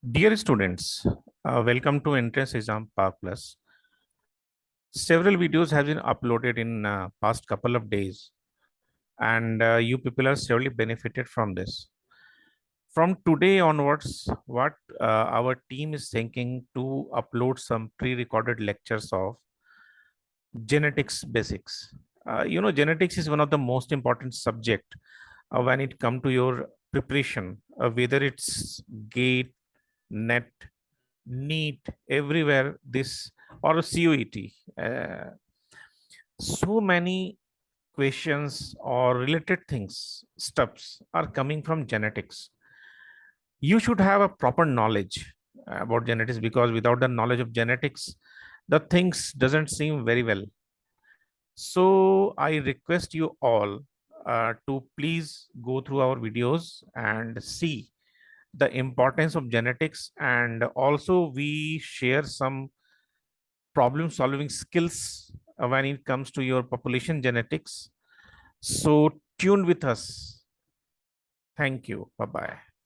Dear students, welcome to Entrance Exam Park Plus. Several videos have been uploaded in past couple of days, and you people are surely benefited from this. From today onwards, what our team is thinking to upload some pre-recorded lectures of genetics basics. Genetics is one of the most important subject when it come to your preparation, whether it's GATE, NET, NEET, everywhere this or CUET. So many questions or related things, stuffs are coming from genetics. You should have a proper knowledge about genetics because without the knowledge of genetics, the things doesn't seem very well. So I request you all to please go through our videos and see the importance of genetics, and also we share some problem solving skills when it comes to your population genetics. So tune with us. Thank you. Bye bye.